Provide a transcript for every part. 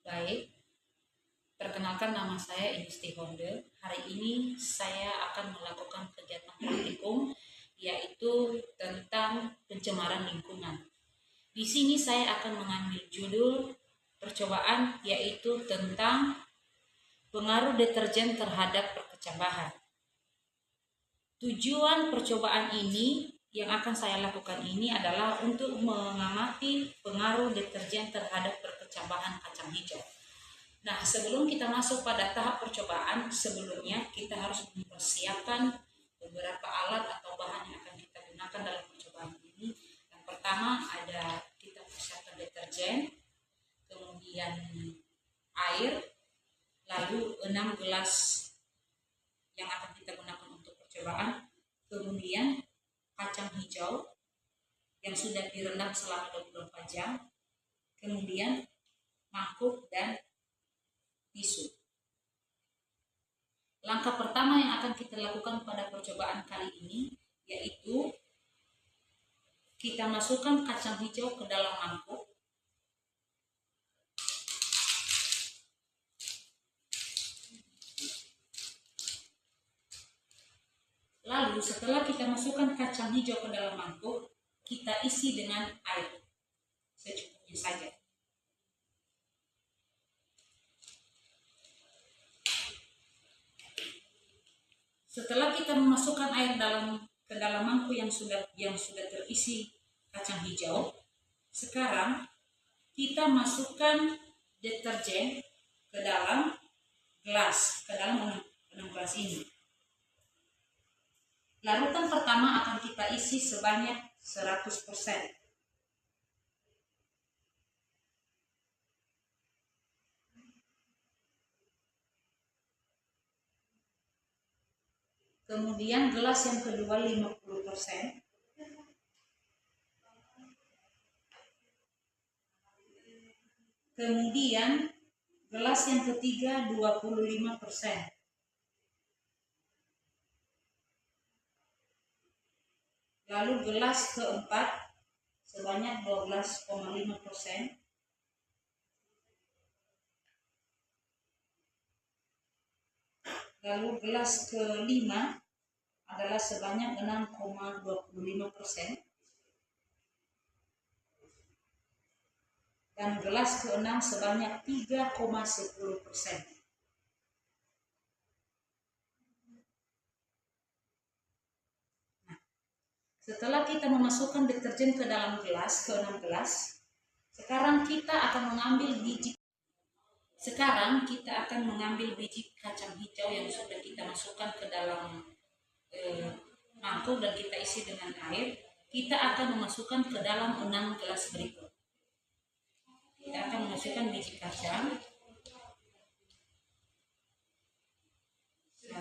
Baik, perkenalkan nama saya Inisti Honde. Hari ini saya akan melakukan kegiatan praktikum yaitu tentang pencemaran lingkungan. Di sini saya akan mengambil judul percobaan yaitu tentang pengaruh deterjen terhadap perkecambahan. Tujuan percobaan ini yang akan saya lakukan ini adalah untuk mengamati pengaruh deterjen terhadap perkecambahan kacang hijau. Nah, sebelum kita masuk pada tahap percobaan, sebelumnya kita harus mempersiapkan beberapa alat atau bahan yang akan kita gunakan dalam percobaan ini. Yang pertama ada kita persiapkan deterjen, kemudian air, lalu 6 gelas yang akan kita gunakan untuk percobaan, kemudian kacang hijau yang sudah direndam selama 24 jam, kemudian mangkuk dan tisu. Langkah pertama yang akan kita lakukan pada percobaan kali ini yaitu kita masukkan kacang hijau ke dalam mangkuk. Lalu setelah kita masukkan kacang hijau ke dalam mangkuk, kita isi dengan air secukupnya saja. Setelah kita memasukkan air ke dalam mangkuk yang sudah terisi kacang hijau, sekarang kita masukkan deterjen ke dalam gelas, ke dalam 6 gelas ini. Larutan pertama akan kita isi sebanyak 100%. Kemudian gelas yang kedua 50%. Kemudian gelas yang ketiga 25%. Lalu gelas keempat sebanyak 12,5%. Lalu gelas kelima adalah sebanyak 6,25%. Dan gelas keenam sebanyak 3,10%. Nah, setelah kita memasukkan deterjen ke dalam gelas, ke 6 gelas, sekarang kita akan mengambil biji kacang hijau yang sudah kita masukkan ke dalam mangkuk dan kita isi dengan air. Kita akan memasukkan ke dalam 6 gelas berikut. Kita akan memasukkan biji kacang. 1,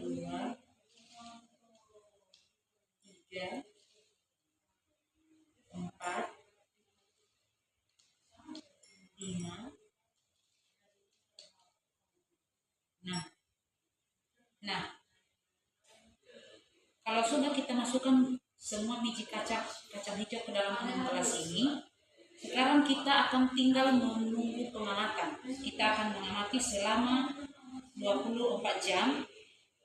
2, 3, 4, 5, 6. Nah, kalau sudah kita masukkan semua biji kacang hijau ke dalam 6 gelas ini, sekarang kita akan tinggal menunggu pengamatan. Kita akan mengamati selama 24 jam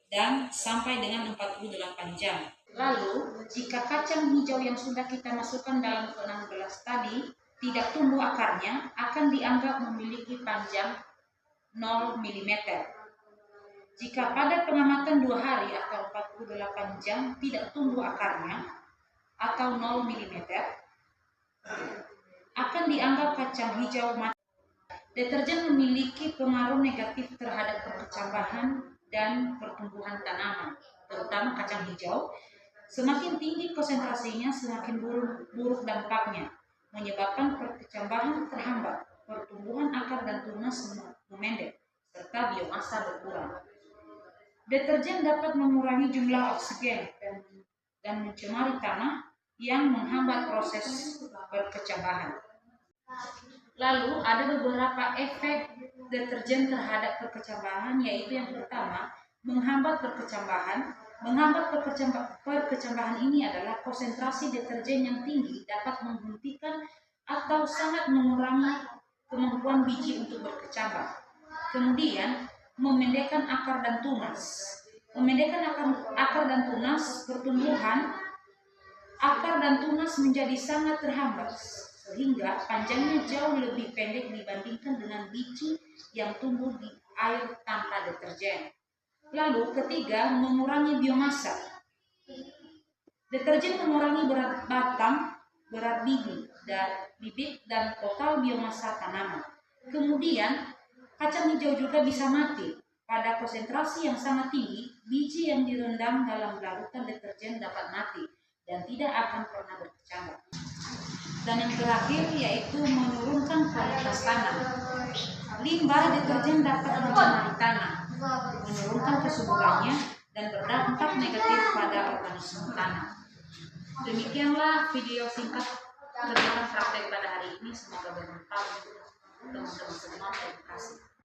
dan sampai dengan 48 jam. Lalu, jika kacang hijau yang sudah kita masukkan dalam 6 gelas tadi tidak tumbuh akarnya, akan dianggap memiliki panjang 0 mm. Jika pada pengamatan 2 hari atau 48 jam tidak tumbuh akarnya atau 0 mm, akan dianggap kacang hijau mati. Deterjen memiliki pengaruh negatif terhadap perkecambahan dan pertumbuhan tanaman, terutama kacang hijau. Semakin tinggi konsentrasinya, semakin buruk dampaknya, menyebabkan perkecambahan terhambat, pertumbuhan akar dan tunas memendek, serta biomasa berkurang. Deterjen dapat mengurangi jumlah oksigen dan mencemari tanah yang menghambat proses perkecambahan. Lalu ada beberapa efek deterjen terhadap perkecambahan, yaitu yang pertama, menghambat perkecambahan. Perkecambahan ini adalah konsentrasi deterjen yang tinggi dapat menghentikan atau sangat mengurangi kemampuan biji untuk berkecambah. Kemudian memendekkan akar dan tunas. Memendekkan akar dan tunas pertumbuhan, akar dan tunas menjadi sangat terhambat sehingga panjangnya jauh lebih pendek dibandingkan dengan biji yang tumbuh di air tanpa deterjen. Lalu ketiga, mengurangi biomasa. Deterjen mengurangi berat batang, berat bibit dan total biomasa tanaman. Kemudian kacang hijau juga bisa mati. Pada konsentrasi yang sangat tinggi, biji yang direndam dalam larutan deterjen dapat mati dan tidak akan pernah berkecambah. Dan yang terakhir yaitu menurunkan kualitas tanah. Limbah deterjen dapat mencemari tanah, menurunkan kesuburannya, dan berdampak negatif pada organisme tanah. Demikianlah video singkat kegiatan praktek pada hari ini. Semoga bermanfaat untuk teman-teman semua. Terima kasih.